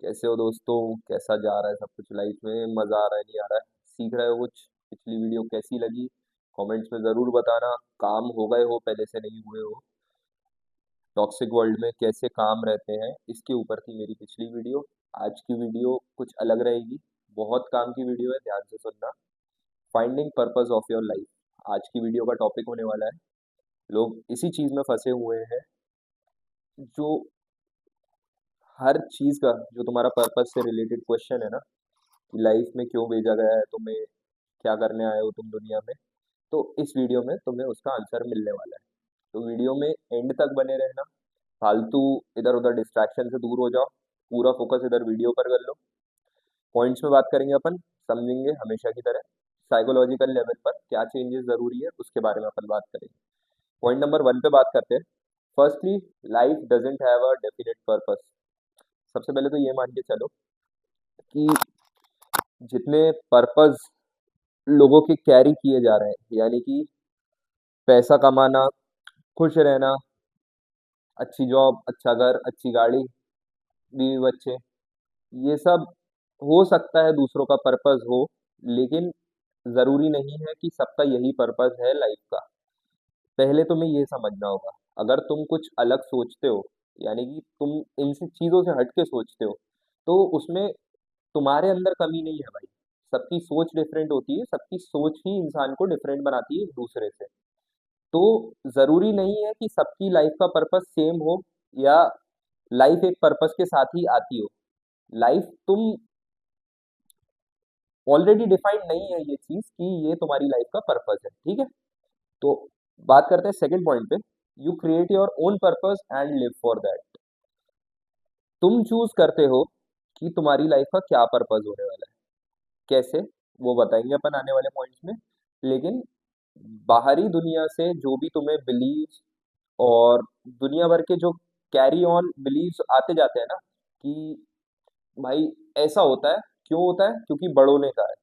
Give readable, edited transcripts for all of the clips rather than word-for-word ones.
कैसे हो दोस्तों? कैसा जा रहा है सब कुछ लाइफ में? मजा आ रहा है, नहीं आ रहा है? सीख रहे हो कुछ? पिछली वीडियो कैसी लगी? कमेंट्स में जरूर बताना। काम हो गए हो, पहले से नहीं हुए हो? टॉक्सिक वर्ल्ड में कैसे काम रहते हैं, इसके ऊपर थी मेरी पिछली वीडियो। आज की वीडियो कुछ अलग रहेगी। बहुत काम की वीडियो है, ध्यान से सुनना। Finding purpose of your life आज की वीडियो का टॉपिक होने वाला है। लोग इसी चीज में फंसे हुए हैं, जो हर चीज का, जो तुम्हारा पर्पस से रिलेटेड क्वेश्चन है ना, कि लाइफ में क्यों भेजा गया है तुम्हें, क्या करने आए हो तुम दुनिया में, तो इस वीडियो में तुम्हें उसका आंसर मिलने वाला है। तो वीडियो में एंड तक बने रहना। फालतू इधर उधर डिस्ट्रैक्शन से दूर हो जाओ। पूरा फोकस इधर वीडियो पर कर लो। पॉइंट्स में बात करेंगे अपन, समझेंगे हमेशा की तरह। साइकोलॉजिकल लेवल पर क्या चेंजेस जरूरी है उसके बारे में अपन बात करेंगे। पॉइंट नंबर 1 पे बात करते हैं। Firstly, life doesn't have a definite purpose. सबसे पहले तो ये मान के चलो कि जितने पर्पस लोगों के कैरी किए जा रहे हैं, यानी कि पैसा कमाना, खुश रहना, अच्छी जॉब, अच्छा घर, अच्छी गाड़ी, बीवी बच्चे, ये सब हो सकता है दूसरों का पर्पस हो, लेकिन जरूरी नहीं है कि सबका यही पर्पस है लाइफ का। पहले तुम्हें ये समझना होगा। अगर तुम कुछ अलग सोचते हो, यानी कि तुम इन सब चीजों से हट के सोचते हो, तो उसमें तुम्हारे अंदर कमी नहीं है भाई। सबकी सोच डिफरेंट होती है, सबकी सोच ही इंसान को डिफरेंट बनाती है एक दूसरे से। तो जरूरी नहीं है कि सबकी लाइफ का पर्पस सेम हो, या लाइफ एक पर्पस के साथ ही आती हो। लाइफ तुम ऑलरेडी डिफाइंड नहीं है ये चीज कि ये तुम्हारी लाइफ का पर्पस है, ठीक है। तो बात करते हैं सेकंड पॉइंट पे। You create your own purpose and live for that. तुम चूज करते हो कि तुम्हारी लाइफ का क्या पर्पस होने वाला है। कैसे, वो बताएंगे अपन आने वाले पॉइंट्स में। लेकिन बाहरी दुनिया से जो भी तुम्हें बिलीव्स और दुनिया भर के जो कैरी ऑन बिलीव्स आते जाते हैं ना, कि भाई ऐसा होता है, क्यों होता है? क्योंकि बड़ों ने कहा है।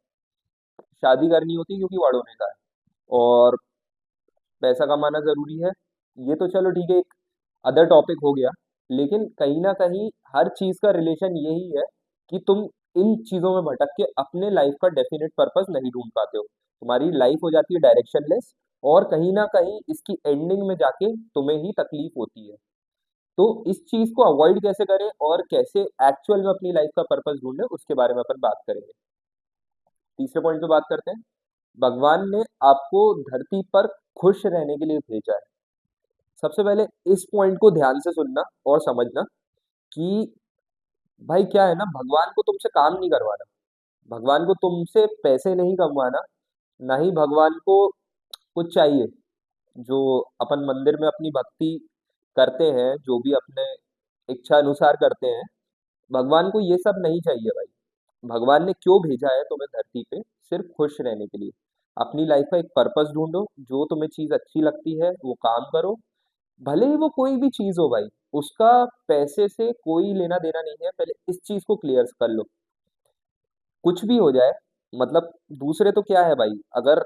शादी करनी होती है क्योंकि बड़ों ने कहा है। और पैसा कमाना जरूरी है, ये तो चलो ठीक है, एक अदर टॉपिक हो गया। लेकिन कहीं ना कहीं हर चीज का रिलेशन यही है कि तुम इन चीजों में भटक के अपने लाइफ का डेफिनेट पर्पस नहीं ढूंढ पाते हो। तुम्हारी लाइफ हो जाती है डायरेक्शनलेस, और कहीं ना कहीं इसकी एंडिंग में जाके तुम्हें ही तकलीफ होती है। तो इस चीज को अवॉइड कैसे करें और कैसे एक्चुअल में अपनी लाइफ का पर्पस ढूंढें, उसके बारे में अपन बात करेंगे। तीसरे पॉइंट पे बात करते हैं। भगवान ने आपको धरती पर खुश रहने के लिए भेजा है। सबसे पहले इस पॉइंट को ध्यान से सुनना और समझना कि भाई क्या है ना, भगवान को तुमसे काम नहीं करवाना। भगवान को तुमसे पैसे नहीं कमवाना। ना ही भगवान को कुछ चाहिए। जो अपन मंदिर में अपनी भक्ति करते हैं, जो भी अपने इच्छा अनुसार करते हैं, भगवान को ये सब नहीं चाहिए भाई। भगवान ने क्यों भेजा है तुम्हें धरती पे? सिर्फ खुश रहने के लिए। अपनी लाइफ का एक पर्पस ढूंढो, जो तुम्हें चीज अच्छी लगती है वो काम करो। भले ही वो कोई भी चीज हो भाई, उसका पैसे से कोई लेना देना नहीं है। पहले इस चीज को क्लियर कर लो। कुछ भी हो जाए, मतलब दूसरे तो क्या है भाई, अगर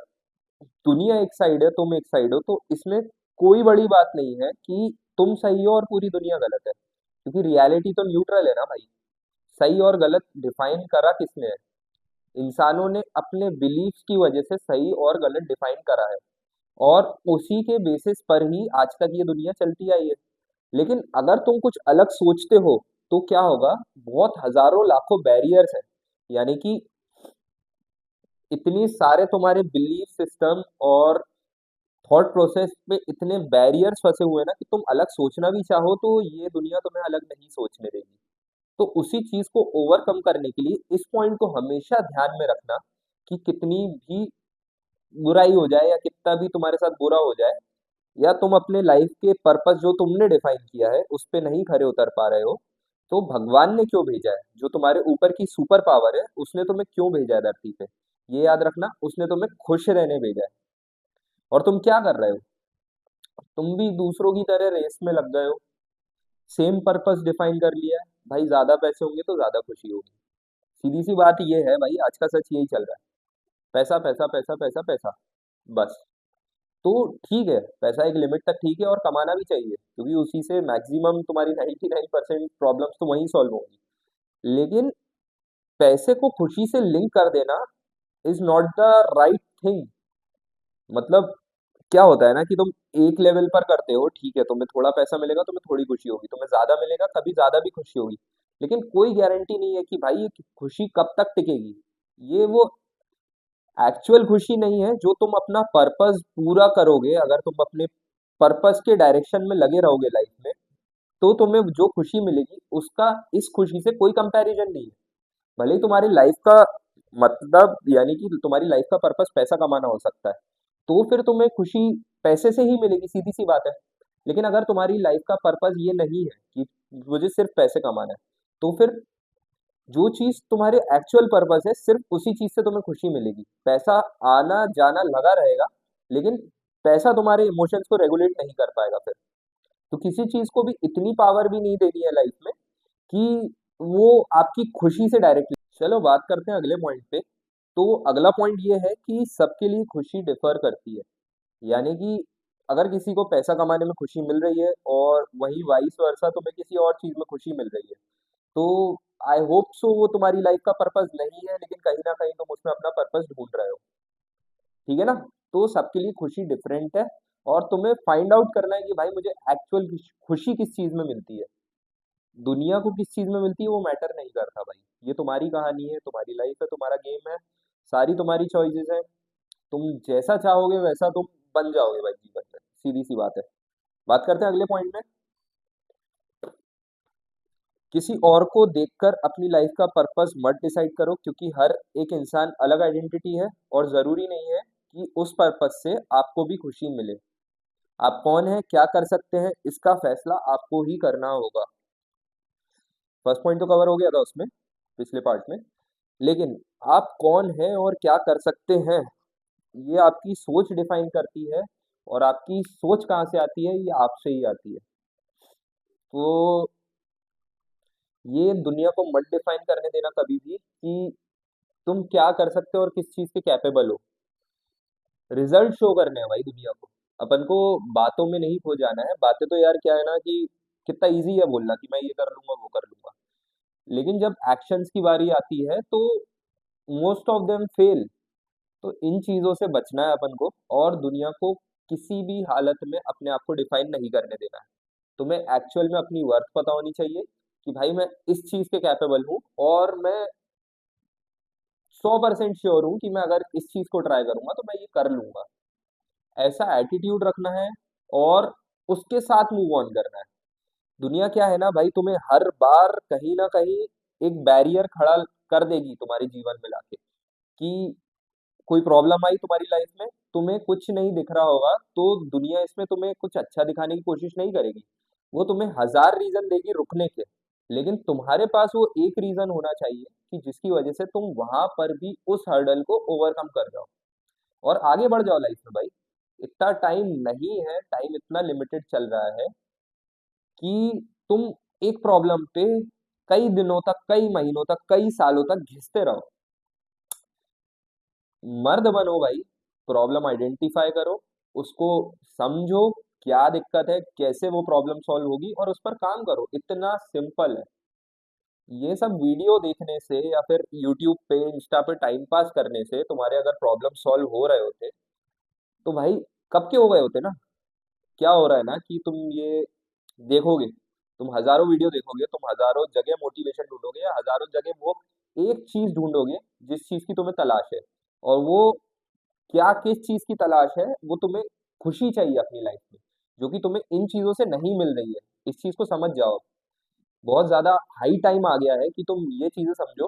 दुनिया एक साइड है तुम एक साइड हो, तो इसमें कोई बड़ी बात नहीं है कि तुम सही हो और पूरी दुनिया गलत है। क्योंकि रियलिटी तो न्यूट्रल है ना भाई। सही और गलत डिफाइन करा किसने है? इंसानों ने अपने बिलीफ्स की वजह से सही और गलत डिफाइन करा है। और उसी के बेसिस पर ही आज तक ये दुनिया चलती आई है। लेकिन अगर तुम कुछ अलग सोचते हो, तो क्या होगा? बहुत हजारों लाखों बैरियर्स हैं। यानी कि इतनी सारे तुम्हारे बिलीफ सिस्टम और थॉट प्रोसेस में इतने बैरियर्स फंसे हुए हैं ना, कि तुम अलग सोचना भी चाहो तो ये दुनिया तुम्हें अलग नहीं सोचने देगी। तो उसी चीज को ओवरकम करने के लिए इस पॉइंट को हमेशा ध्यान में रखना, कि कितनी भी बुराई हो जाए या कितना भी तुम्हारे साथ बुरा हो जाए, या तुम अपने लाइफ के पर्पस जो तुमने डिफाइन किया है उस पे नहीं खरे उतर पा रहे हो, तो भगवान ने क्यों भेजा है? जो तुम्हारे ऊपर की सुपर पावर है, उसने तुम्हें क्यों भेजा है धरती पे? ये याद रखना, उसने तुम्हें खुश रहने भेजा है। और तुम क्या कर रहे हो? तुम भी दूसरों की तरह रेस में लग गए हो। सेम पर्पस डिफाइन कर लिया है भाई, ज्यादा पैसे होंगे तो ज्यादा खुशी होगी। सीधी सी बात ये है भाई, आज का सच यही चल रहा है। पैसा पैसा पैसा पैसा पैसा, बस। तो ठीक है, पैसा एक लिमिट तक ठीक है, और कमाना भी चाहिए, क्योंकि उसी से मैक्सिमम तुम्हारी 99% प्रॉब्लम्स तो वहीं सॉल्व होंगी। लेकिन पैसे को खुशी से लिंक कर देना is not the right thing. मतलब क्या होता है ना कि तुम एक लेवल पर करते हो, ठीक है, तुम्हें थोड़ा पैसा मिलेगा, तुम्हें थोड़ी खुशी होगी, तुम्हें ज्यादा मिलेगा, कभी ज्यादा भी खुशी होगी, लेकिन कोई गारंटी नहीं है कि भाई ये खुशी कब तक टिकेगी। ये वो एक्चुअल खुशी नहीं है जो तुम अपना पर्पस पूरा करोगे। अगर तुम अपने पर्पस के डायरेक्शन में लगे रहोगे लाइफ में, तो तुम्हें जो खुशी मिलेगी उसका इस खुशी से कोई कंपैरिजन नहीं है। भले ही तुम्हारी लाइफ का मतलब यानी कि तुम्हारी लाइफ का पर्पस पैसा कमाना हो सकता है, तो फिर तुम्हें खुशी पैसे से ही मिलेगी, सीधी सी बात है। लेकिन अगर तुम्हारी लाइफ का पर्पस ये नहीं है कि मुझे सिर्फ पैसे कमाना है, तो फिर जो चीज तुम्हारे एक्चुअल पर्पस है सिर्फ उसी चीज से तुम्हें खुशी मिलेगी। पैसा आना जाना लगा रहेगा, लेकिन पैसा तुम्हारे इमोशंस को रेगुलेट नहीं कर पाएगा फिर। तो किसी चीज को भी इतनी पावर भी नहीं देनी है लाइफ में कि वो आपकी खुशी से डायरेक्टली। चलो बात करते हैं अगले पॉइंट पे। तो अगला पॉइंट ये है कि सबके लिए खुशी डिफर करती है। यानी कि अगर किसी को पैसा कमाने में खुशी मिल रही है और वही वाइस वर्सा तुम्हें किसी और चीज में खुशी मिल रही है, तो आई होप सो वो तुम्हारी लाइफ का पर्पस नहीं है, लेकिन कहीं ना कहीं तुम उसमें अपना पर्पस ढूंढ रहे हो। ठीक है ना? तो सबके लिए खुशी डिफरेंट है, और तुम्हें फाइंड आउट करना है कि भाई मुझे एक्चुअल खुशी किस चीज में मिलती है। दुनिया को किस चीज में मिलती है वो मैटर नहीं करता भाई। ये तुम्हारी कहानी है, तुम्हारी लाइफ है, तुम्हारा गेम है, सारी तुम्हारी चॉइसेस है। तुम जैसा चाहोगे वैसा तुम बन जाओगे भाई जीवन में, सीधी सी बात है। बात करते हैं अगले पॉइंट में। किसी और को देखकर अपनी लाइफ का पर्पस मत डिसाइड करो, क्योंकि हर एक इंसान अलग आइडेंटिटी है और जरूरी नहीं है कि उस पर्पस से आपको भी खुशी मिले। आप कौन है, क्या कर सकते हैं, इसका फैसला आपको ही करना होगा। फर्स्ट पॉइंट तो कवर हो गया था उसमें, पिछले पार्ट में। लेकिन आप कौन है और क्या कर सकते हैं, ये आपकी सोच डिफाइन करती है। और आपकी सोच कहाँ से आती है, ये आपसे ही आती है। तो ये दुनिया को मत डिफाइन करने देना कभी भी कि तुम क्या कर सकते हो और किस चीज के कैपेबल हो। रिजल्ट शो करने हैं भाई दुनिया को। अपन को बातों में नहीं खो जाना है। बातें तो यार क्या है ना कि कितना इजी है बोलना कि मैं ये कर लूंगा वो कर लूंगा, लेकिन जब एक्शंस की बारी आती है तो मोस्ट ऑफ देम फेल। तो इन चीजों से बचना है अपन को, और दुनिया को किसी भी हालत में अपने आप को डिफाइन नहीं करने देना है। तुम्हें एक्चुअल में अपनी वर्थ पता होनी चाहिए कि भाई मैं इस चीज के कैपेबल हूँ, और मैं 100% श्योर हूँ कि मैं अगर इस चीज को ट्राई करूंगा तो मैं ये कर लूंगा। ऐसा एटीट्यूड रखना है, और उसके साथ मूव ऑन करना है। दुनिया क्या है ना भाई, तुम्हें हर बार कहीं ना कहीं एक बैरियर खड़ा कर देगी तुम्हारे जीवन में लाके, कि कोई प्रॉब्लम आई तुम्हारी लाइफ में, तुम्हें कुछ नहीं दिख रहा होगा, तो दुनिया इसमें तुम्हें कुछ अच्छा दिखाने की कोशिश नहीं करेगी। वो तुम्हें हजार रीजन देगी रुकने के, लेकिन तुम्हारे पास वो एक रीजन होना चाहिए कि जिसकी वजह से तुम वहां पर भी उस हर्डल को ओवरकम कर जाओ और आगे बढ़ जाओ लाइफ में भाई। इतना टाइम नहीं है, टाइम इतना लिमिटेड चल रहा है कि तुम एक प्रॉब्लम पे कई दिनों तक, कई महीनों तक, कई सालों तक घिसते रहो। मर्द बनो भाई, प्रॉब्लम आइडेंटिफाई करो, उसको समझो, क्या दिक्कत है, कैसे वो प्रॉब्लम सॉल्व होगी, और उस पर काम करो। इतना सिंपल है। ये सब वीडियो देखने से या फिर यूट्यूब पे, इंस्टा पे टाइम पास करने से तुम्हारे अगर प्रॉब्लम सॉल्व हो रहे होते, तो भाई कब के हो गए होते ना। क्या हो रहा है ना कि तुम ये देखोगे, तुम हजारों वीडियो देखोगे, तुम हजारों जगह मोटिवेशन ढूंढोगे, या हजारों जगह वो एक चीज ढूंढोगे जिस चीज की तुम्हें तलाश है। और वो क्या, किस चीज की तलाश है, वो तुम्हें खुशी चाहिए अपनी लाइफ में, जो कि तुम्हें इन चीजों से नहीं मिल रही है। इस चीज को समझ जाओ। बहुत ज्यादा हाई टाइम आ गया है कि तुम ये चीजें समझो।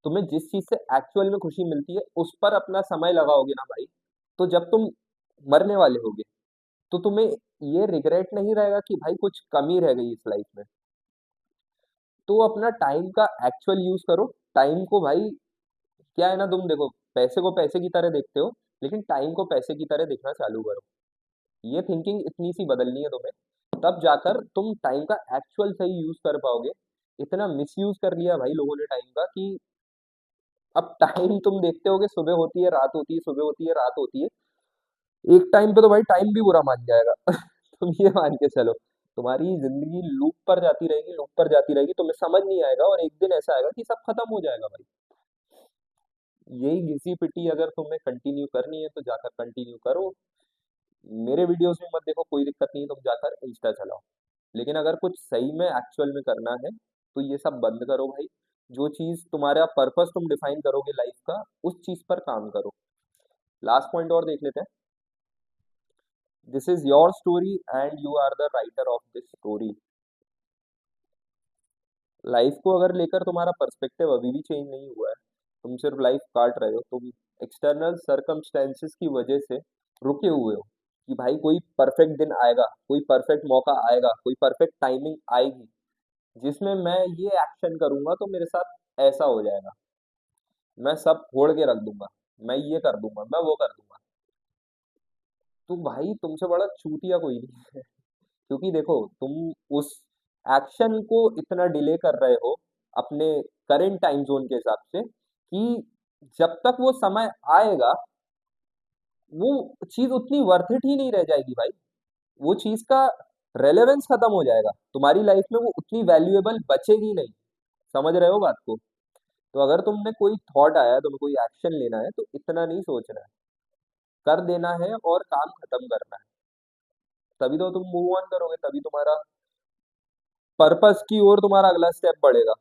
तुम्हें जिस चीज से एक्चुअल में खुशी मिलती है उस पर अपना समय लगाओगे ना भाई, तो जब तुम मरने वाले होगे, तो तुम्हें ये रिग्रेट नहीं रहेगा कि भाई कुछ कमी रह गई इस लाइफ में। तो अपना टाइम का एक्चुअल यूज करो। टाइम को भाई, क्या है ना, तुम देखो, पैसे को पैसे की तरह देखते हो, लेकिन टाइम को पैसे की तरह देखना चालू करो। ये थिंकिंग इतनी सी बदलनी है तुम्हें, तब जाकर तुम टाइम का एक्चुअल सही यूज कर पाओगे। इतना मिसयूज कर लिया भाई लोगों ने टाइम का कि अब टाइम तुम देखते होगे, सुबह होती है रात होती है, सुबह होती है रात होती है। एक टाइम पे तो भाई टाइम भी बुरा मान जाएगा तुम ये मान के चलो। तुम्हारी जिंदगी लूप पर जाती रहेगी, लूप पर जाती रहेगी, तुम्हें समझ नहीं आएगा और एक दिन ऐसा आएगा कि सब खत्म हो जाएगा भाई। यही घिसी पिटी अगर तुम्हें कंटिन्यू करनी है तो जाकर कंटिन्यू करो। मेरे वीडियोस में मत देखो, कोई दिक्कत नहीं है, तुम जाकर इंस्टा चलाओ। लेकिन अगर कुछ सही में एक्चुअल में करना है तो ये सब बंद करो भाई। जो चीज तुम्हारा पर्पस तुम डिफाइन करोगे लाइफ का, उस चीज पर काम करो। लास्ट पॉइंट और देख लेते हैं। This is your story and you are the writer of this story. Life को अगर लेकर तुम्हारा पर्सपेक्टिव अभी भी चेंज नहीं हुआ है, तुम सिर्फ लाइफ काट रहे हो, तुम एक्सटर्नल सर्कमस्टेंसेस की वजह से रुके हुए हो कि भाई कोई परफेक्ट दिन आएगा, कोई परफेक्ट मौका आएगा, कोई परफेक्ट टाइमिंग आएगी जिसमें मैं ये एक्शन करूंगा तो मेरे साथ ऐसा हो जाएगा, मैं सब फोड़ के रख दूंगा, मैं ये कर दूंगा, मैं वो कर दूंगा। तो भाई तुमसे बड़ा चूतिया कोई नहीं है। क्योंकि देखो, तुम उस एक्शन को इतना डिले कर रहे हो अपने करेंट टाइम जोन के हिसाब से कि जब तक वो समय आएगा वो चीज उतनी वर्थ इट ही नहीं रह जाएगी भाई। वो चीज का रेलेवेंस खत्म हो जाएगा, तुम्हारी लाइफ में वो उतनी वैल्यूएबल बचेगी नहीं। समझ रहे हो बात को? तो अगर तुमने कोई थॉट आया, तुम्हें कोई एक्शन लेना है, तो इतना नहीं सोचना है, कर देना है और काम खत्म करना है। तभी तो तुम मूव ऑन करोगे, तभी तुम्हारा पर्पस की ओर तुम्हारा अगला स्टेप बढ़ेगा।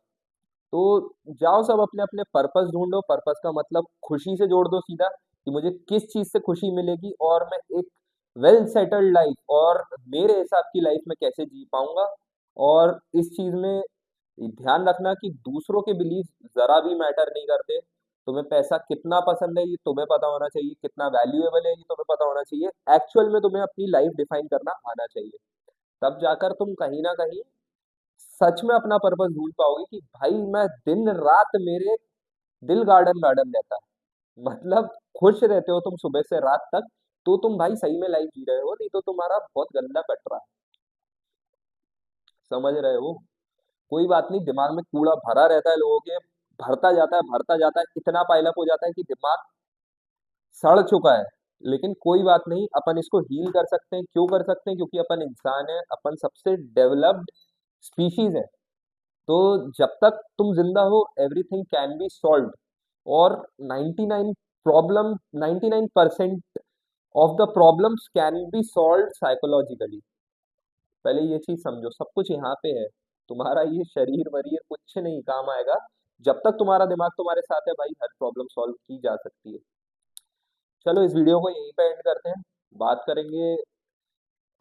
तो जाओ सब अपने अपने पर्पस ढूंढो। पर्पस का मतलब खुशी से जोड़ दो सीधा, कि मुझे किस चीज से खुशी मिलेगी और मैं एक वेल सेटल्ड लाइफ और मेरे हिसाब की लाइफ में कैसे जी पाऊंगा। और इस चीज में ध्यान रखना कि दूसरों के बिलीफ जरा भी मैटर नहीं करते। तुम्हें पैसा कितना पसंद है ये तुम्हें पता होना चाहिए, कितना वैल्यूएबल है ये तुम्हें पता होना चाहिए। एक्चुअल में तुम्हें अपनी लाइफ डिफाइन करना आना चाहिए। तब जाकर तुम कहीं ना कहीं सच में अपना पर्पस ढूंढ पाओगे कि भाई मैं दिन रात मेरे दिल गार्डन गार्डन रहता है। मतलब खुश रहते हो तुम सुबह से रात तक, तो तुम भाई सही में लाइफ जी रहे हो, नहीं तो तुम्हारा बहुत गंदा कट रहा है। समझ रहे हो? कोई बात नहीं, दिमाग में कूड़ा भरा रहता है लोगों के, भरता जाता है भरता जाता है, इतना पाइलअप हो जाता है कि दिमाग सड़ चुका है। लेकिन कोई बात नहीं, अपन इसको हील कर सकते हैं। क्यों कर सकते हैं? क्योंकि अपन इंसान है, अपन सबसे डेवलप्ड स्पीशीज है। तो जब तक तुम जिंदा हो एवरीथिंग कैन बी सॉल्व्ड। और 99 problem 99% of the problems can be solved psychologically. पहले ये चीज समझो, सब कुछ यहाँ पे है। तुम्हारा ये शरीर वरीर कुछ नहीं काम आएगा। जब तक तुम्हारा दिमाग तुम्हारे साथ है भाई, हर प्रॉब्लम सॉल्व की जा सकती है। चलो इस वीडियो को यहीं पे एंड करते हैं। बात करेंगे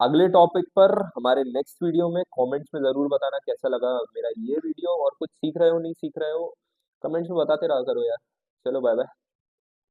अगले टॉपिक पर हमारे नेक्स्ट वीडियो में। कमेंट्स में जरूर बताना कैसा लगा मेरा ये वीडियो, और कुछ सीख रहे हो नहीं सीख रहे हो, कमेंट्स में बताते रहा करो यार। चलो बाय बाय।